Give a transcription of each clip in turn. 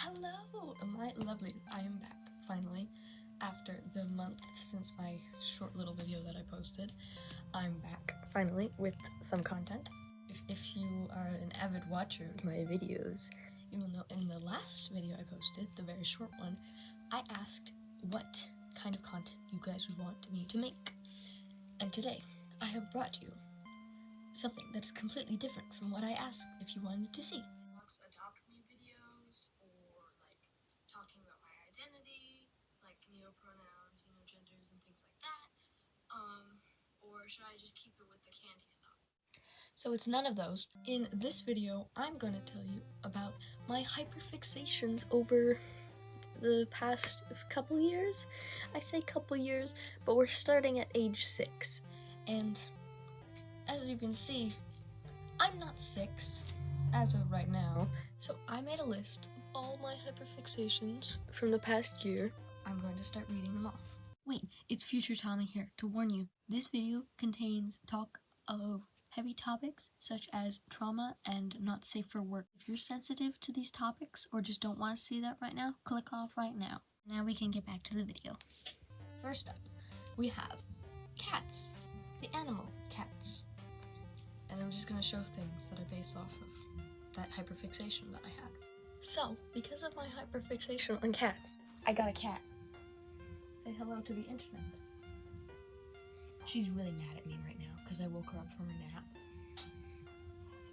Hello, my lovely. I am back, finally, after the month since my short little video that I posted. I'm back, finally, with some content. If you are an avid watcher of my videos, you will know in the last video I posted, the very short one, I asked what kind of content you guys would want me to make. And today, I have brought you something that is completely different from what I asked if you wanted to see. Adopt me videos, or like talking about my identity, like neopronouns, genders, and things like that. Or should I just keep it with the candy stuff? So it's none of those. In this video, I'm going to tell you about my hyperfixations over the past couple years. I say couple years, but we're starting at age 6. And as you can see, I'm not 6 as of right now. So I made a list of all my hyperfixations from the past year. I'm going to start reading them off. Wait, it's Future Tommy here to warn you. This video contains talk of heavy topics such as trauma and not safe for work. If you're sensitive to these topics or just don't want to see that right now, click off right now. Now we can get back to the video. First up, we have cats. The animal cats. And I'm just going to show things that I base off of that hyperfixation that I had. So, because of my hyperfixation on cats, I got a cat. Say hello to the internet. She's really mad at me right now because I woke her up from her nap.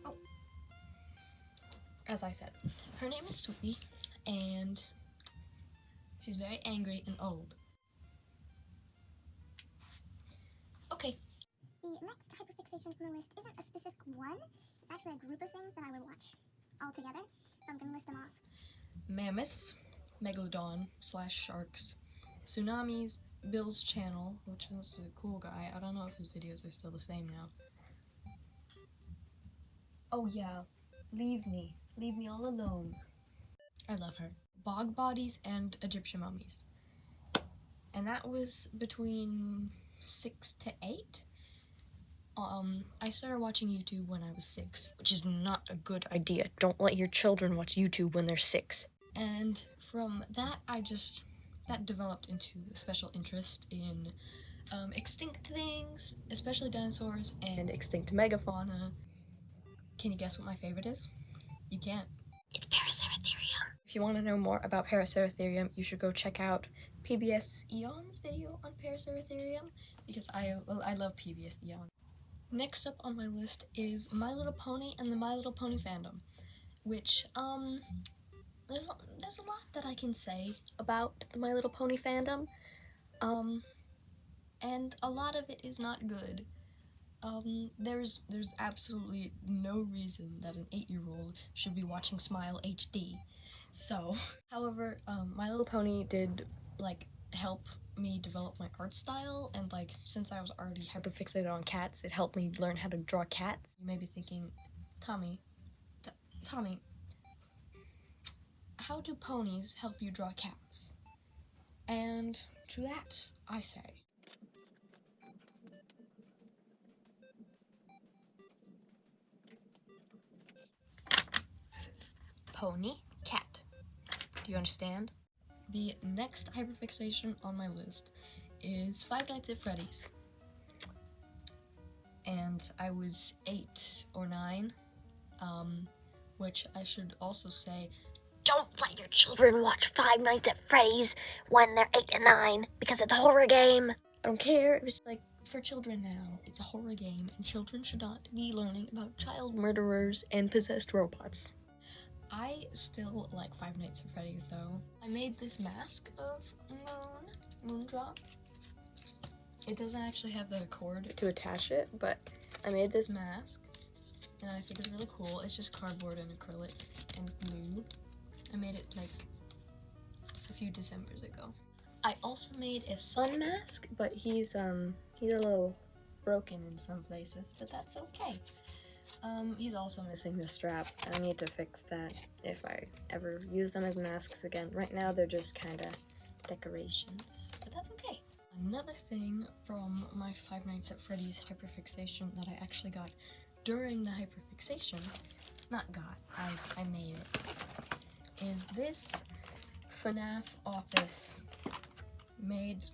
Oh. As I said, her name is Sweetie, and she's very angry and old. Okay. The next hyperfixation from the list isn't a specific one, it's actually a group of things that I would watch all together, so I'm going to list them off. Mammoths, Megalodon/sharks, tsunamis, Bill's channel, which is a cool guy. I don't know if his videos are still the same now. Oh yeah, leave me all alone. I love her. Bog bodies and Egyptian mummies. And that was between 6 to 8. I started watching YouTube when I was 6, which is not a good idea. Don't let your children watch YouTube when they're 6. And from that, that developed into a special interest in extinct things, especially dinosaurs, and extinct megafauna. Can you guess what my favorite is? You can't. It's Paraceratherium. If you want to know more about Paraceratherium, you should go check out PBS Eon's video on Paraceratherium, because I love PBS Eon. Next up on my list is My Little Pony and the My Little Pony fandom, which, there's a lot that I can say about the My Little Pony fandom, and a lot of it is not good. There's absolutely no reason that an 8-year-old should be watching Smile HD. So, however, My Little Pony did, help me develop my art style, and, since I was already hyperfixated on cats, it helped me learn how to draw cats. You may be thinking, Tommy, how do ponies help you draw cats? And to that, I say, pony, cat. Do you understand? The next hyperfixation on my list is Five Nights at Freddy's. And I was 8 or 9, which I should also say, Don't let your children watch Five Nights at Freddy's when they're 8 and 9, because it's a horror game. I don't care, it was for children now. It's a horror game, and children should not be learning about child murderers and possessed robots. I still like Five Nights at Freddy's, though. I made this mask of Moondrop. It doesn't actually have the cord to attach it, but I made this mask, and I think it's really cool. It's just cardboard and acrylic and glue. I made it, a few Decembers ago. I also made a sun mask, but he's a little broken in some places, but that's okay. He's also missing the strap. I need to fix that if I ever use them as masks again. Right now, they're just kind of decorations, but that's okay. Another thing from my Five Nights at Freddy's hyperfixation that I actually got during the hyperfixation, I made it, is this FNAF office made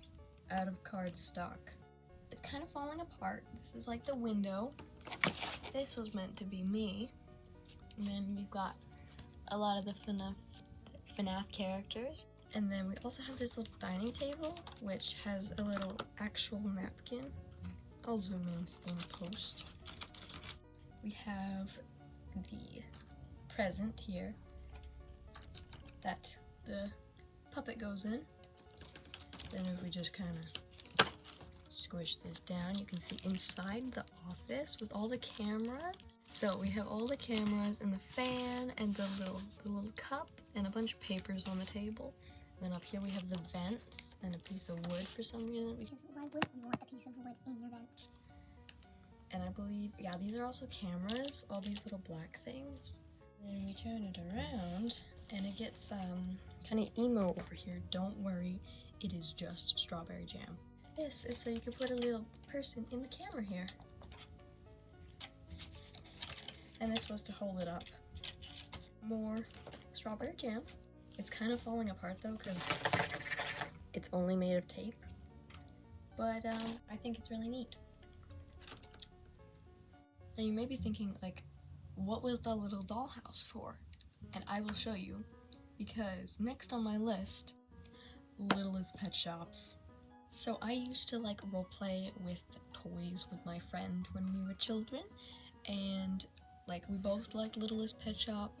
out of cardstock. It's kind of falling apart. This is like the window. This was meant to be me. And then we've got a lot of the FNAF characters. And then we also have this little dining table, which has a little actual napkin. I'll zoom in post. We have the present here that the puppet goes in. Then if we just kind of squish this down, you can see inside the office with all the cameras. So we have all the cameras and the fan and the little cup and a bunch of papers on the table. Then up here we have the vents and a piece of wood for some reason. Because why wouldn't you want a piece of wood in your vents? And I believe, yeah, these are also cameras, all these little black things. Then we turn it around and it gets kind of emo over here. Don't worry, it is just strawberry jam. This is so you can put a little person in the camera here. And this was to hold it up. More strawberry jam. It's kind of falling apart though because it's only made of tape. But I think it's really neat. Now you may be thinking, like, what was the little dollhouse for? And I will show you, because next on my list, littlest pet shops. So I used to like roleplay with toys with my friend when we were children, and like we both liked Littlest Pet Shop,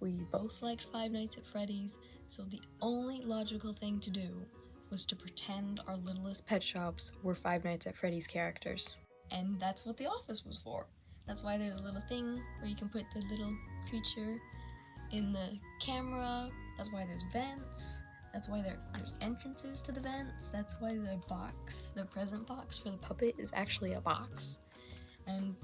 we both liked Five Nights at Freddy's, so the only logical thing to do was to pretend our Littlest Pet Shops were Five Nights at Freddy's characters. And that's what the office was for. That's why there's a little thing where you can put the little creature in the camera. That's why there's vents. That's why there's entrances to the vents. That's why the box, the present box for the puppet is actually a box. And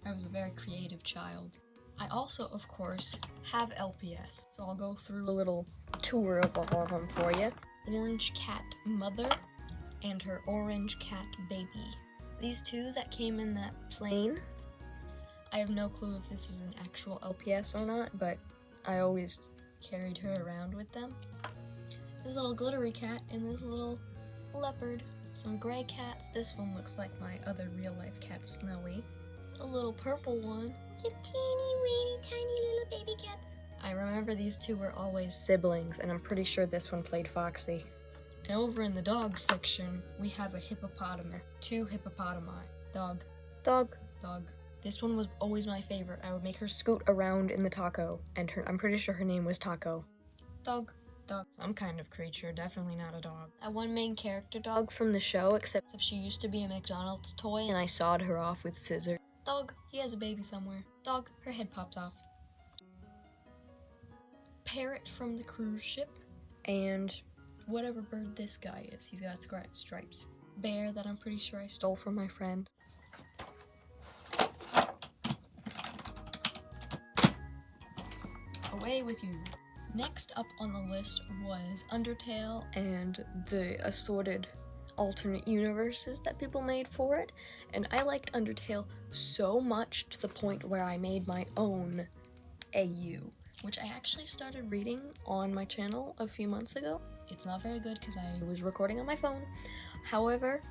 I was a very creative child. I also, of course, have LPS. So I'll go through a little tour of all of them for you. Orange Cat Mother and her Orange Cat Baby. These two that came in that plane. I have no clue if this is an actual LPS or not, but I always carried her around with them. This little glittery cat and this little leopard. Some gray cats. This one looks like my other real-life cat, Snowy. A little purple one. Some teeny weeny tiny little baby cats. I remember these two were always siblings, and I'm pretty sure this one played Foxy. And over in the dog section, we have a hippopotamus. Two hippopotami. Dog. Dog. Dog. This one was always my favorite. I would make her scoot around in the taco, and I'm pretty sure her name was Taco. Dog. Dog. Some kind of creature, definitely not a dog. That one main character dog from the show, except she used to be a McDonald's toy, and I sawed her off with scissors. Dog. He has a baby somewhere. Dog. Her head popped off. Parrot from the cruise ship, and whatever bird this guy is. He's got stripes. Bear that I'm pretty sure I stole from my friend. Away with you. Next up on the list was Undertale and the assorted alternate universes that people made for it. And I liked Undertale so much to the point where I made my own AU, which I actually started reading on my channel a few months ago. It's not very good because I was recording on my phone. However,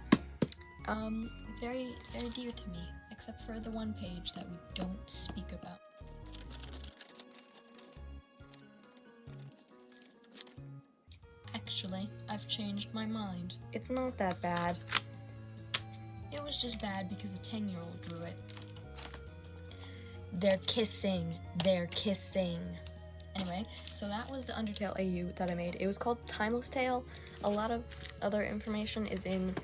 very dear to me, except for the one page that we don't speak about. Actually, I've changed my mind. It's not that bad. It was just bad because a 10-year-old drew it. They're kissing. They're kissing. Anyway, so that was the Undertale AU that I made. It was called Timeless Tale. A lot of other information is in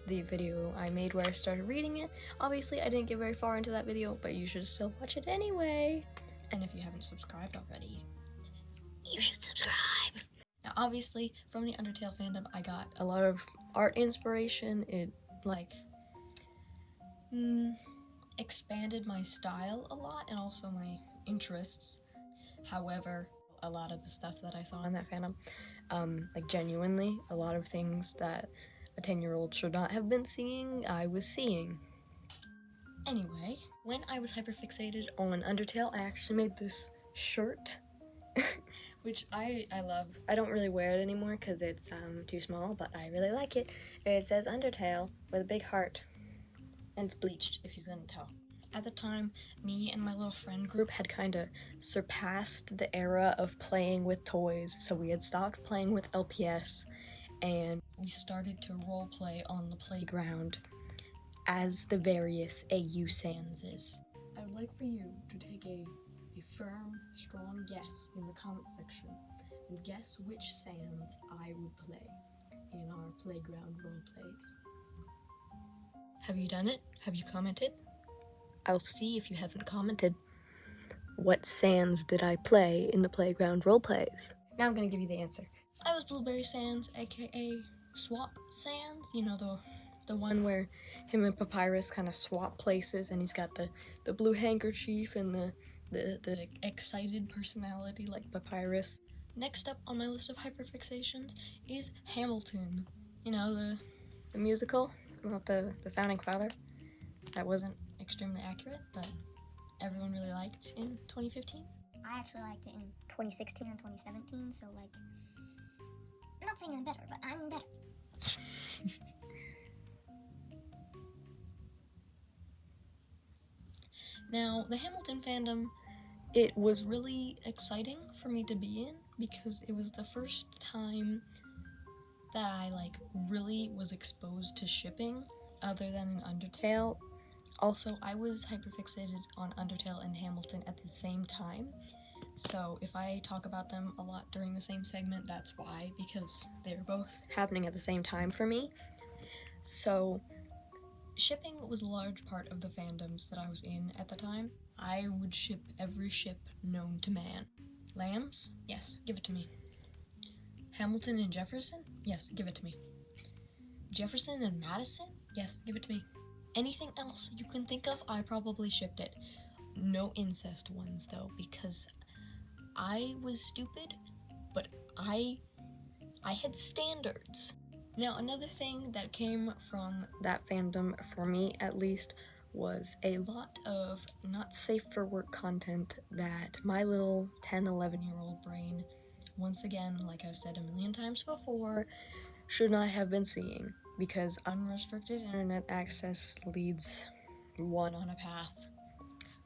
the video I made where I started reading it. Obviously, I didn't get very far into that video, but you should still watch it anyway. And if you haven't subscribed already, you should subscribe. Now, obviously, from the Undertale fandom, I got a lot of art inspiration. It, expanded my style a lot and also my interests. However, a lot of the stuff that I saw in that fandom, genuinely, a lot of things that a 10-year-old should not have been seeing, I was seeing. Anyway, when I was hyperfixated on Undertale, I actually made this shirt, which I love. I don't really wear it anymore because it's too small, but I really like it. It says Undertale with a big heart, and it's bleached, if you couldn't tell. At the time, me and my little friend group had kind of surpassed the era of playing with toys, so we had stopped playing with LPS, and we started to roleplay on the playground as the various AU Sanses. I would like for you to take a firm, strong guess in the comments section and guess which Sans I would play in our playground roleplays. Have you done it? Have you commented? I'll see if you haven't commented. What Sans did I play in the playground roleplays? Now I'm gonna give you the answer. I was Blueberry Sans, aka Swap Sans. You know, the one where him and Papyrus kind of swap places, and he's got the blue handkerchief and the excited personality like Papyrus. Next up on my list of hyperfixations is Hamilton. You know, the musical about the founding father. That wasn't extremely accurate, but everyone really liked in 2015. I actually liked it in 2016 and 2017, so like, I'm not saying I'm better, but I'm better. Now, the Hamilton fandom, it was really exciting for me to be in because it was the first time that I like really was exposed to shipping other than in Undertale. Also, I was hyperfixated on Undertale and Hamilton at the same time, so if I talk about them a lot during the same segment, that's why, because they're both happening at the same time for me. So, shipping was a large part of the fandoms that I was in at the time. I would ship every ship known to man. Lambs? Yes, give it to me. Hamilton and Jefferson? Yes, give it to me. Jefferson and Madison? Yes, give it to me. Anything else you can think of, I probably shipped it. No incest ones, though, because I was stupid, but I had standards. Now, another thing that came from that fandom, for me at least, was a lot of not safe for work content that my little 10, 11-year-old brain, once again, like I've said a million times before, should not have been seeing, because unrestricted internet access leads one on a path.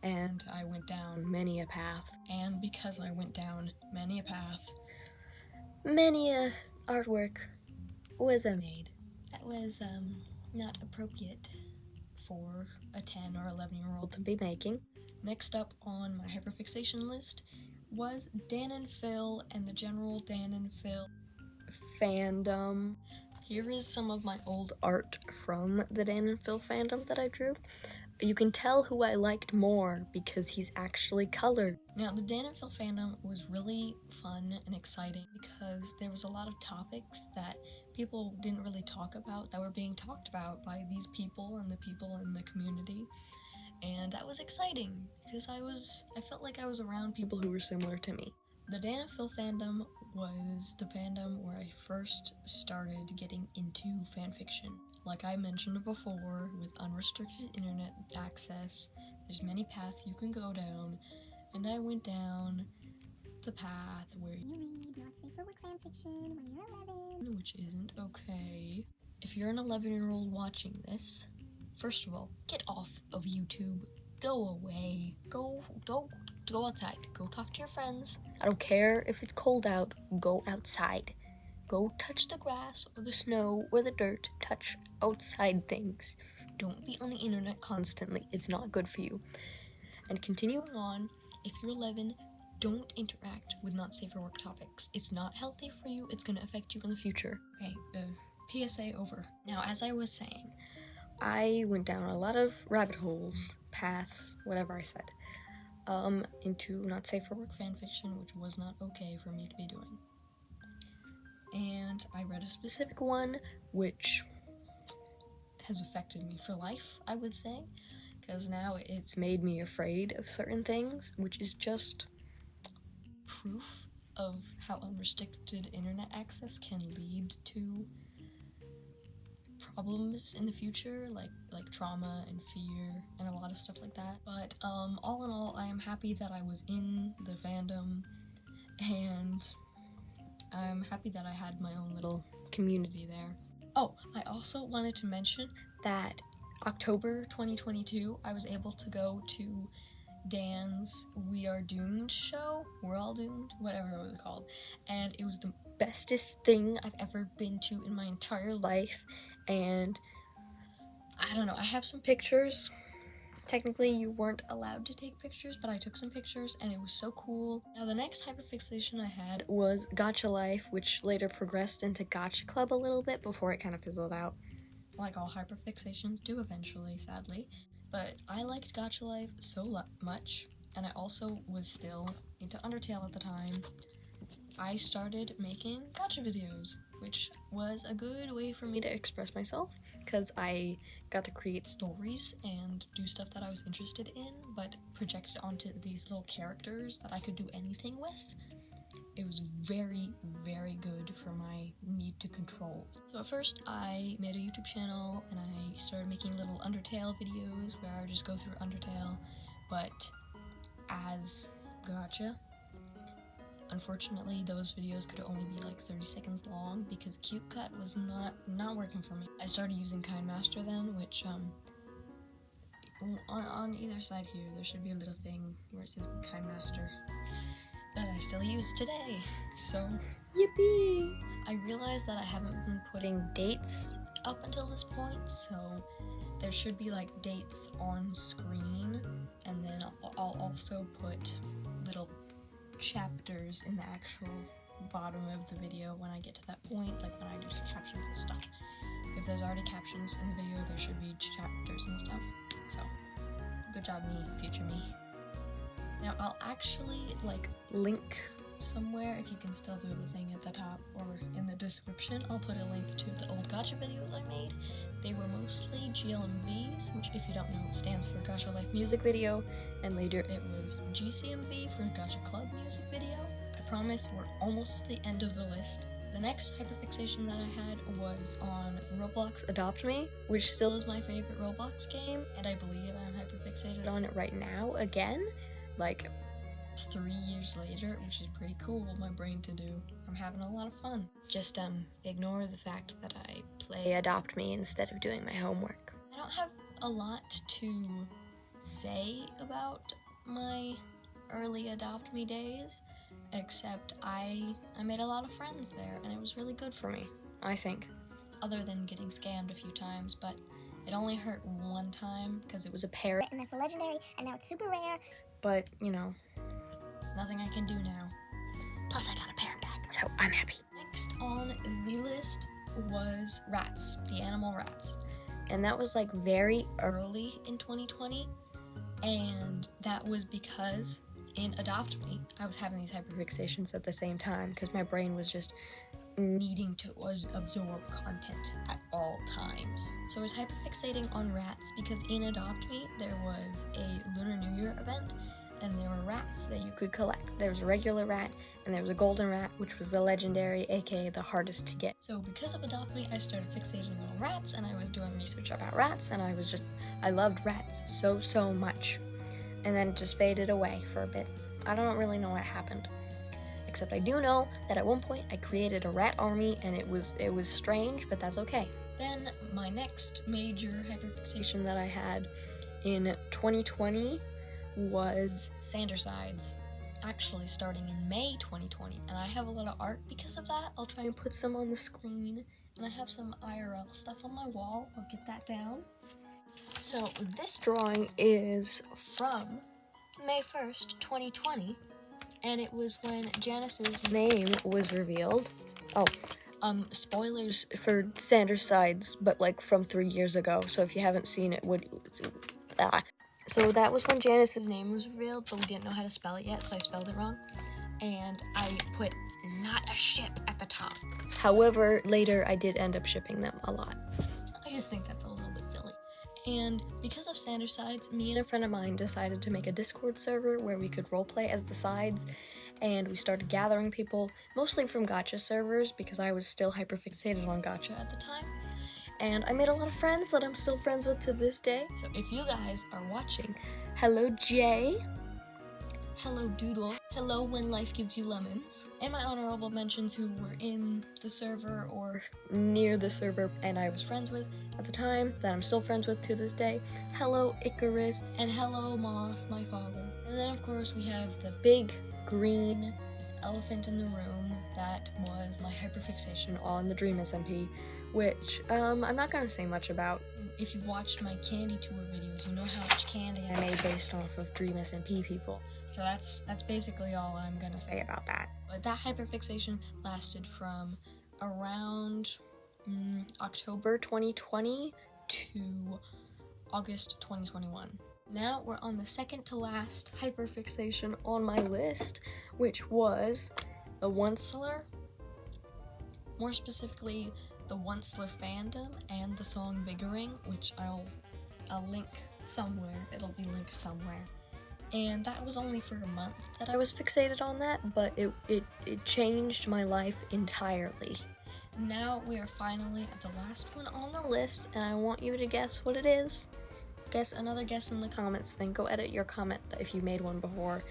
And I went down many a path. And because I went down many a path, many a artwork was made that was not appropriate for a 10 or 11-year-old to be making. Next up on my hyperfixation list was Dan and Phil and the general Dan and Phil fandom. Here is some of my old art from the Dan and Phil fandom that I drew. You can tell who I liked more because he's actually colored. Now, the Dan and Phil fandom was really fun and exciting because there was a lot of topics that people didn't really talk about that were being talked about by these people and the people in the community. And that was exciting because I felt like I was around people who were similar to me. The Dan and Phil fandom was the fandom where I first started getting into fanfiction. Like I mentioned before, with unrestricted internet access, there's many paths you can go down, and I went down the path where You read not safe for work fanfiction when you're 11. which isn't okay. If you're an 11-year-old watching this, first of all, get off of YouTube. Go away. Go outside. Go talk to your friends. I don't care if it's cold out. Go outside. Go touch the grass or the snow or the dirt. Touch outside things. Don't be on the internet constantly. It's not good for you. And continuing on, if you're 11, don't interact with not safe for work topics. It's not healthy for you. It's going to affect you in the future. Okay, PSA over. Now, as I was saying, I went down a lot of rabbit holes, paths, whatever I said, into not safe for work fanfiction, which was not okay for me to be doing. And I read a specific one, which has affected me for life, I would say, because now it's made me afraid of certain things, which is just proof of how unrestricted internet access can lead to problems in the future, like trauma and fear and a lot of stuff like that. But all in all, I am happy that I was in the fandom, and I'm happy that I had my own little community there. Oh, I also wanted to mention that October 2022, I was able to go to Dan's We Are Doomed show, We're All Doomed, whatever it was called, and it was the bestest thing I've ever been to in my entire life, and I don't know, I have some pictures. Technically, you weren't allowed to take pictures, but I took some pictures, and it was so cool. Now, the next hyperfixation I had was Gacha Life, which later progressed into Gacha Club a little bit before it kind of fizzled out, like all hyperfixations do eventually, sadly. But I liked Gacha Life so much, and I also was still into Undertale at the time. I started making gacha videos, which was a good way for me to express myself, because I got to create stories and do stuff that I was interested in, but project it onto these little characters that I could do anything with. It was very, very good for my need to control. So at first, I made a YouTube channel, and I started making little Undertale videos where I would just go through Undertale, but as gacha. Unfortunately, those videos could only be like 30 seconds long because CuteCut was not working for me. I started using KineMaster then, which on either side here there should be a little thing where it says KineMaster that I still use today. So yippee! I realized that I haven't been putting dates up until this point, so there should be like dates on screen, and then I'll also put little chapters in the actual bottom of the video when I get to that point, like when I do captions and stuff. If there's already captions in the video, there should be chapters and stuff. So, good job me, future me. Now, I'll actually like link somewhere, if you can still do the thing at the top, or in the description, I'll put a link to the old gacha videos I made. They were mostly GLMVs, which, if you don't know, stands for Gacha Life Music Video, and later it was GCMV for Gacha Club Music Video. I promise we're almost to the end of the list. The next hyperfixation that I had was on Roblox Adopt Me, which still is my favorite Roblox game, and I believe I'm hyperfixated on it right now again, like 3 years later, which is pretty cool of my brain to do. I'm having a lot of fun. Just ignore the fact that I play Adopt Me instead of doing my homework. I don't have a lot to say about my early Adopt Me days, except I made a lot of friends there, and it was really good for me, I think. Other than getting scammed a few times, but it only hurt one time because it was a parrot. And that's a legendary, and now it's super rare. But, you know, nothing I can do now. Plus I got a parrot back, so I'm happy. Next on the list was rats, the animal rats. And that was like very early in 2020, and that was because in Adopt Me, I was having these hyperfixations at the same time because my brain was just needing to absorb content at all times. So I was hyperfixating on rats because in Adopt Me, there was a Lunar New Year event, and there were rats that you could collect. There was a regular rat, and there was a golden rat, which was the legendary, aka the hardest to get. So because of Adopt Me, I started fixating on rats, and I was doing research about rats, and I loved rats so much. And then it just faded away for a bit. I don't really know what happened. Except I do know that at one point I created a rat army, and it was strange, but that's okay. Then my next major hyperfixation that I had in 2020 was Sandersides, actually starting in May 2020, and I have a lot of art because of that. I'll try and put some on the screen, and I have some IRL stuff on my wall. I'll get that down. So this drawing is from May 1st, 2020, and it was when Janice's name was revealed. Spoilers for Sandersides, but like from 3 years ago, so if you haven't seen it, So that was when Janice's name was revealed, but we didn't know how to spell it yet, so I spelled it wrong. And I put not a ship at the top. However, later I did end up shipping them a lot. I just think that's a little bit silly. And because of Sandersides, me and a friend of mine decided to make a Discord server where we could roleplay as the sides, and we started gathering people, mostly from gacha servers, because I was still hyperfixated on gacha at the time. And I made a lot of friends that I'm still friends with to this day. So if you guys are watching, hello Jay. Hello Doodle, Hello When Life Gives You Lemons, and my honorable mentions who were in the server or near the server and I was friends with at the time, that I'm still friends with to this day. Hello Icarus, and hello Moth, my father. And then of course we have the big green elephant in the room that was my hyperfixation on the Dream SMP, which I'm not going to say much about. If you've watched my candy tour videos, you know how much candy I made based off of Dream SMP people. So that's basically all I'm going to say about that. But that hyperfixation lasted from around October 2020 to August 2021. Now we're on the second to last hyperfixation on my list, which was the Onceler. More specifically, the Onceler fandom and the song Biggering, which I'll link somewhere. It'll be linked somewhere. And that was only for a month that I was fixated on that, but it changed my life entirely. Now we are finally at the last one on the list, and I want you to guess what it is. Guess another guess in the comments, then go edit your comment if you made one before.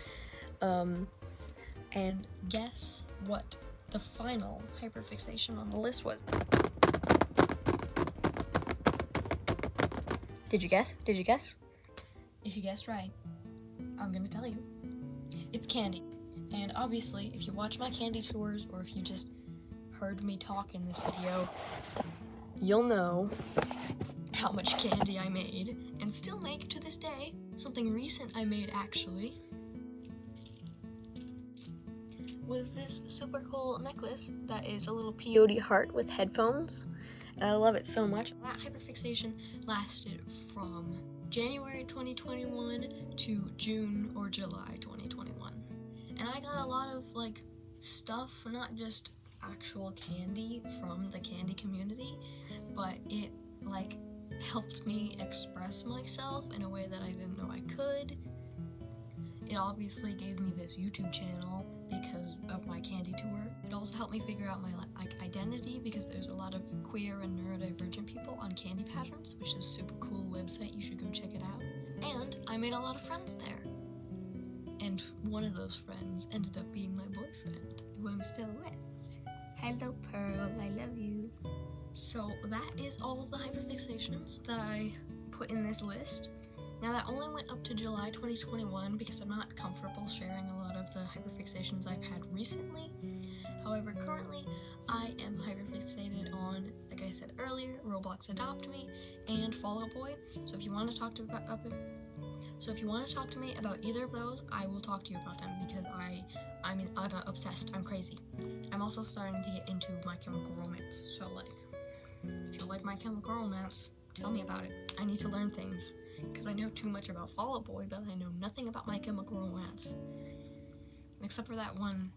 And guess what the final hyperfixation on the list was. Did you guess? Did you guess? If you guessed right, I'm gonna tell you. It's candy. And obviously, if you watch my candy tours, or if you just heard me talk in this video, you'll know how much candy I made, and still make to this day. Something recent I made, actually, was this super cool necklace that is a little peyote heart with headphones, and I love it so much. That hyperfixation lasted from January 2021 to June or July 2021. And I got a lot of like stuff, not just actual candy from the candy community, but it like helped me express myself in a way that I didn't know I could. It obviously gave me this YouTube channel because of my candy tour. It also helped me figure out my identity, because there's a lot of queer and neurodivergent people on Candy Patterns, which is a super cool website. You should go check it out. And I made a lot of friends there. And one of those friends ended up being my boyfriend, who I'm still with. Hello Pearl, I love you. So that is all of the hyperfixations that I put in this list. Now that only went up to July 2021 because I'm not comfortable sharing a lot of the hyperfixations I've had recently. However, currently I am hyperfixated on, like I said earlier, Roblox Adopt Me and Fall Out Boy. So if you want to talk to me about either of those, I will talk to you about them, because I'm obsessed. I'm crazy. I'm also starting to get into My Chemical Romance. So like, if you like My Chemical Romance, tell me about it. I need to learn things, because I know too much about Fall Out Boy, but I know nothing about My Chemical Romance. Except for that one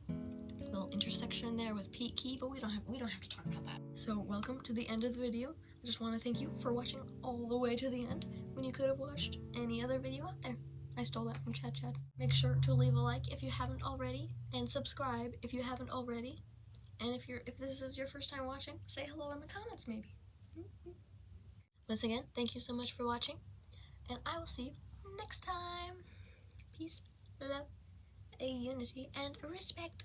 little intersection there with Pete Key, but we don't have to talk about that. So welcome to the end of the video. I just want to thank you for watching all the way to the end, when you could have watched any other video out there. I stole that from Chad. Make sure to leave a like if you haven't already, and subscribe if you haven't already. And if this is your first time watching, say hello in the comments maybe. Once again, thank you so much for watching, and I will see you next time. Peace, love, unity, and respect.